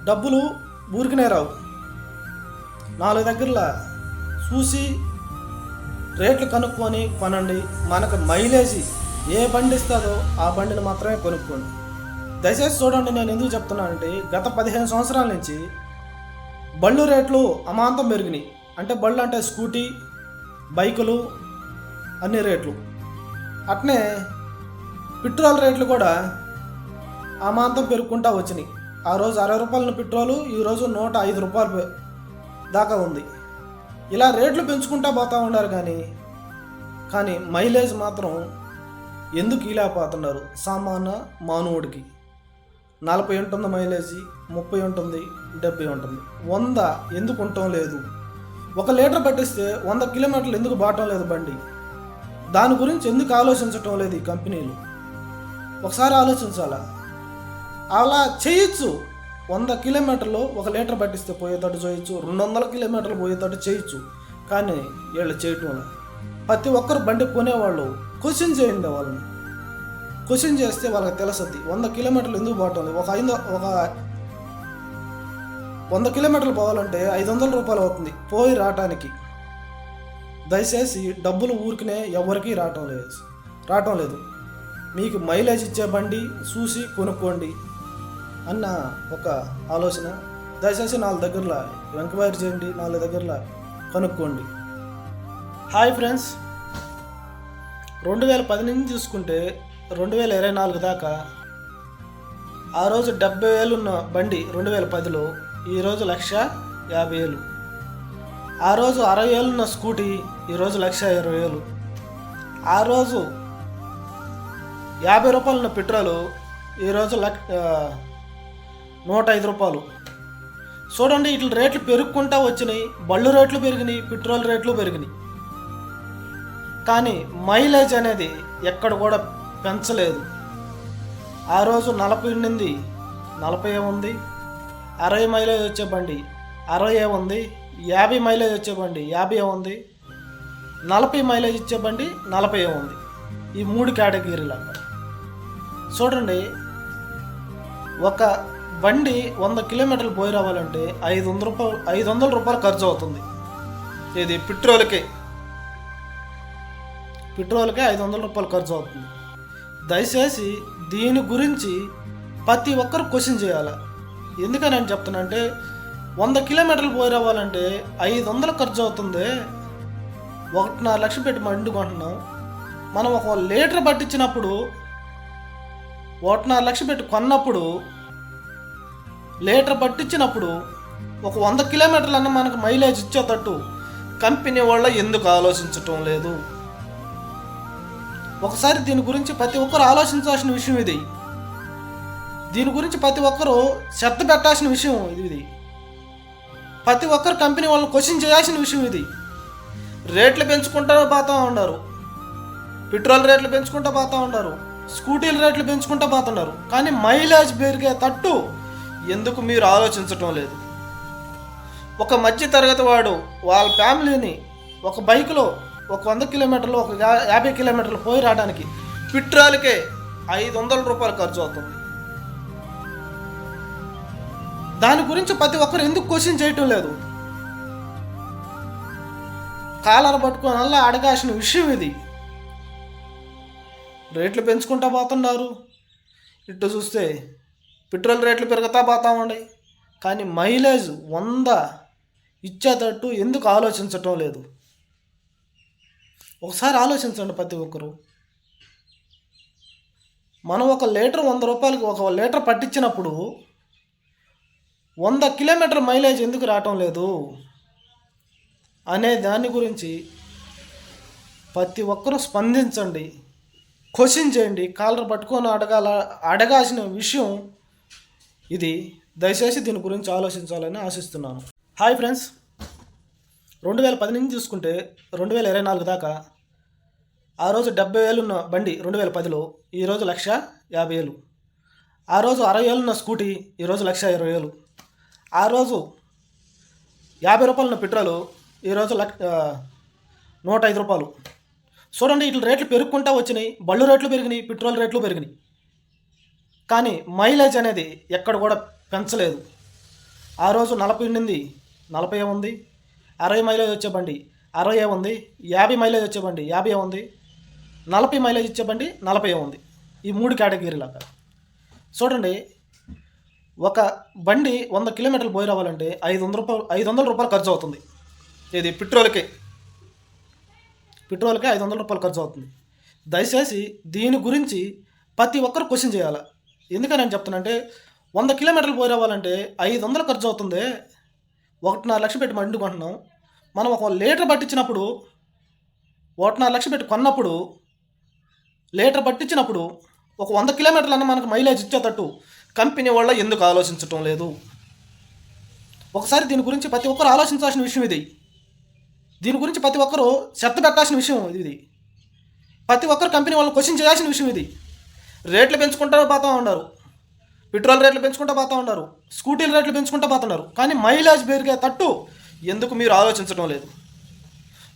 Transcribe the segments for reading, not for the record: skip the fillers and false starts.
డబ్బులు ఊరికనే రావు. 4 దగ్గరలా చూసి రేట్లు కనుక్కొని కొనండి. మనకు మైలేజీ ఏ బండి ఇస్తుందో ఆ బండిని మాత్రమే కొనుక్కోండి. దయచేసి చూడండి, నేను ఎందుకు చెప్తున్నానంటే గత 15 సంవత్సరాల నుంచి బళ్ళు రేట్లు అమాంతం పెరిగినాయి. అంటే బళ్ళు అంటే స్కూటీ, బైకులు అన్ని రేట్లు. అట్నే పెట్రోల్ రేట్లు కూడా అమాంతం పెరుగుకుంటూ వచ్చినాయి. ఆ రోజు 60 రూపాయల పెట్రోలు ఈరోజు 105 రూపాయలు దాకా ఉంది. ఇలా రేట్లు పెంచుకుంటూ పోతూ ఉన్నారు. కానీ మైలేజ్ మాత్రం ఎందుకు ఇలా పోతున్నారు? సామాన్య మానవుడికి 40 ఉంటుంది మైలేజీ, 30 ఉంటుంది, 70 ఉంటుంది. 100 ఎందుకు ఉండటం లేదు? 1 లీటర్ పట్టిస్తే 100 కిలోమీటర్లు ఎందుకు బాటం లేదు బండి? దాని గురించి ఎందుకు ఆలోచించటం లేదు ఈ కంపెనీలు? ఒకసారి ఆలోచించాలా? అలా చేయొచ్చు. 100 కిలోమీటర్లు 1 లీటర్ పట్టిస్తే పోయేటట్టు చేయొచ్చు, 200 కిలోమీటర్లు పోయేటట్టు చేయొచ్చు. కానీ వీళ్ళు చేయటం. ప్రతి ఒక్కరు బండి కొనేవాళ్ళు క్వశ్చన్ చేయండి. వాళ్ళని క్వశ్చన్ చేస్తే వాళ్ళకి తెలుస్తుంది 100 కిలోమీటర్లు ఎందుకు పోవటం లేదు. ఒక 100 కిలోమీటర్లు పోవాలంటే 500 రూపాయలు అవుతుంది పోయి రావటానికి. దయచేసి డబ్బులు ఊరికనే ఎవరికి రావటం లేదు. మీకు మైలేజ్ ఇచ్చే బండి చూసి కొనుక్కోండి అన్న ఒక ఆలోచన. దయచేసి 4 దగ్గరలో ఎంక్వైరీ చేయండి, 4 దగ్గరలో కనుక్కోండి. హాయ్ ఫ్రెండ్స్, 2010 నుంచి చూసుకుంటే 2024 దాకా ఆ రోజు 70,000 ఉన్న బండి 2010లో ఈరోజు 1,50,000. ఆ రోజు 60,000 ఉన్న స్కూటీ ఈరోజు 1,20,000. ఆ రోజు 50 రూపాయలు ఉన్న పెట్రోలు ఈరోజు 105 రూపాయలు. చూడండి, ఇట్లా రేట్లు పెరుగుకుంటూ వచ్చినాయి. బళ్ళు రేట్లు పెరిగినాయి, పెట్రోల్ రేట్లు పెరిగినాయి. కానీ మైలేజ్ అనేది ఎక్కడ కూడా పెంచలేదు. ఆ రోజు 40 ఉండింది, 40 ఉంది. 60 మైలేజ్ వచ్చే బండి 60 ఉంది. 50 మైలేజ్ వచ్చే బండి 50 ఉంది. 40 మైలేజ్ ఇచ్చే బండి 40 ఉంది. ఈ 3 కేటగిరీలు. చూడండి, ఒక బండి 100 కిలోమీటర్లు పోయి రావాలంటే 500 రూపాయలు ఖర్చు అవుతుంది. ఇది పెట్రోల్కే 500 రూపాయలు ఖర్చు అవుతుంది. దయచేసి దీని గురించి ప్రతి ఒక్కరు క్వశ్చన్ చేయాలి. ఎందుకని నేను చెప్తున్నా అంటే 100 కిలోమీటర్లు పోయి రావాలంటే 500 ఖర్చు అవుతుంది. 1.5 లక్షలు పెట్టి బండి కొంటున్నాం. మనం 1 లీటర్ పట్టించినప్పుడు 1.5 లక్షలు పెట్టి కొన్నప్పుడు, లీటర్ పట్టించినప్పుడు ఒక 100 కిలోమీటర్లు అన్న మనకు మైలేజ్ ఇచ్చేటట్టు కంపెనీ వాళ్ళు ఎందుకు ఆలోచించటం లేదు? ఒకసారి దీని గురించి ప్రతి ఒక్కరు ఆలోచించాల్సిన విషయం ఇది. దీని గురించి ప్రతి ఒక్కరు శ్రద్ధ పెట్టాల్సిన విషయం ఇది. ప్రతి ఒక్కరు కంపెనీ వాళ్ళని క్వశ్చన్ చేయాల్సిన విషయం ఇది. రేట్లు పెంచుకుంటూ పోతూ ఉన్నారు, పెట్రోల్ రేట్లు పెంచుకుంటూ పోతూ ఉన్నారు, స్కూటీల రేట్లు పెంచుకుంటూ పోతున్నారు. కానీ మైలేజ్ పెరిగే తట్టు ఎందుకు మీరు ఆలోచించటం లేదు? ఒక మధ్య తరగతి వాడు వాళ్ళ ఫ్యామిలీని ఒక బైక్లో ఒక 100 కిలోమీటర్లు, ఒక 50 కిలోమీటర్లు పోయి రావడానికి పెట్రోల్కే 500 రూపాయలు ఖర్చు అవుతుంది. దాని గురించి ప్రతి ఒక్కరు ఎందుకు క్వశ్చన్ చేయటం లేదు? కాలర్ పట్టుకొని అలా అడగాల్సిన విషయం ఇది. రేట్లు పెంచుకుంటూ పోతున్నారు. ఇటు చూస్తే పెట్రోల్ రేట్లు పెరుగుతూ పోతా ఉన్నాయి. కానీ మైలేజ్ 100 ఇచ్చేటట్టు ఎందుకు ఆలోచించటం లేదు? ఒకసారి ఆలోచించండి ప్రతి ఒక్కరు. మనం 1 లీటర్ 100 రూపాయలకి 1 లీటర్ పట్టించినప్పుడు 100 కిలోమీటర్ మైలేజ్ ఎందుకు రావటం లేదు అనే దాని గురించి ప్రతి ఒక్కరూ స్పందించండి, క్వశ్చన్ చేయండి. కాలర్ పట్టుకొని అడగాల్సిన విషయం ఇది. దయచేసి దీని గురించి ఆలోచించాలని ఆశిస్తున్నాను. హాయ్ ఫ్రెండ్స్, 2010 నుంచి చూసుకుంటే 2024 దాకా ఆ రోజు 70,000 ఉన్న బండి 2010లో ఈరోజు 1,50,000. ఆ రోజు 60,000 ఉన్న స్కూటీ ఈరోజు 1,20,000. ఆ రోజు 50 రూపాయలు ఉన్న పెట్రోలు ఈరోజు 105 రూపాయలు. చూడండి, ఇట్లా రేట్లు పెరుగుకుంటూ వచ్చినాయి. బళ్ళు రేట్లు పెరిగినాయి, పెట్రోల్ రేట్లు పెరిగినాయి. కానీ మైలేజ్ అనేది ఎక్కడ కూడా పెంచలేదు. ఆ రోజు 40 ఉండింది 40 ఉంది, 60 మైలేజ్ వచ్చే బండి 60 ఉంది, 50 మైలేజ్ వచ్చే బండి 50 ఉంది, 40 మైలేజ్ ఇచ్చే బండి 40 ఉంది. ఈ 3 కేటగిరీలాగా చూడండి. ఒక బండి 100 కిలోమీటర్లు పోయి రావాలంటే 500 రూపాయలు ఖర్చు అవుతుంది. ఇది పెట్రోల్కే 500 రూపాయలు ఖర్చు అవుతుంది. దయచేసి దీని గురించి ప్రతి ఒక్కరు క్వశ్చన్ చేయాలి. ఎందుకని నేను చెప్తానంటే 100 కిలోమీటర్లు పోయి రావాలంటే 500 ఖర్చు అవుతుంది. 1.5 లక్ష పెట్టి బండి కొంటున్నాం. మనం ఒక లీటర్ పట్టించినప్పుడు 1.5 లక్ష పెట్టి కొన్నప్పుడు లీటర్ పట్టించినప్పుడు ఒక 100 కిలోమీటర్లన్నా మనకు మైలేజ్ ఇచ్చేటట్టు కంపెనీ వాళ్ళ ఎందుకు ఆలోచించటం లేదు? ఒకసారి దీని గురించి ప్రతి ఒక్కరు ఆలోచించాల్సిన విషయం ఇది. దీని గురించి ప్రతి ఒక్కరు శ్రద్ధ పెట్టాల్సిన విషయం ఇది. ప్రతి ఒక్కరు కంపెనీ వాళ్ళని క్వశ్చన్ చేయాల్సిన విషయం ఇది. రేట్లు పెంచుకుంటూ పోతూ ఉన్నారు, పెట్రోల్ రేట్లు పెంచుకుంటూ పోతూ ఉన్నారు, స్కూటీల రేట్లు పెంచుకుంటూ పోతున్నారు. కానీ మైలేజ్ పెరిగే తట్టు ఎందుకు మీరు ఆలోచించడం లేదు?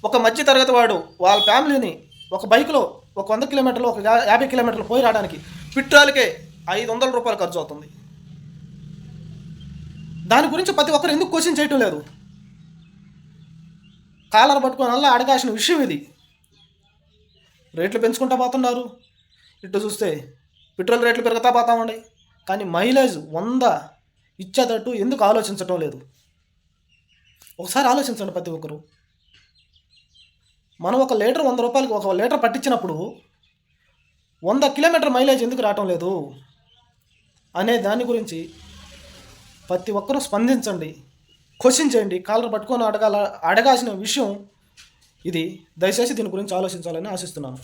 ఒక మధ్య తరగతి వాడు వాళ్ళ ఫ్యామిలీని ఒక బైక్లో ఒక 100 కిలోమీటర్లు ఒక 50 కిలోమీటర్లు పోయి రావడానికి పెట్రోల్కే 500 రూపాయలు ఖర్చు అవుతుంది. దాని గురించి ప్రతి ఒక్కరు ఎందుకు క్వశ్చన్ చేయటం లేదు? కాలర్ పట్టుకొని అలా అడగాల్సిన విషయం ఇది. రేట్లు పెంచుకుంటూ పోతున్నారు, ఇటు చూస్తే పెట్రోల్ రేట్లు పెరుగుతా పోతా ఉన్నాయి. కానీ మైలేజ్ 100 ఇచ్చేటట్టు ఎందుకు ఆలోచించటం లేదు? ఒకసారి ఆలోచించండి ప్రతి ఒక్కరు. మనం ఒక లీటర్ 100 రూపాయలకి ఒక లీటర్ పట్టించినప్పుడు 100 కిలోమీటర్ మైలేజ్ ఎందుకు రావటం లేదు అనే దాని గురించి ప్రతి ఒక్కరూ స్పందించండి, క్వశ్చన్ చేయండి. కాలర్ పట్టుకొని అడగాల్సిన విషయం ఇది. దయచేసి దీని గురించి ఆలోచించాలని ఆశిస్తున్నాను.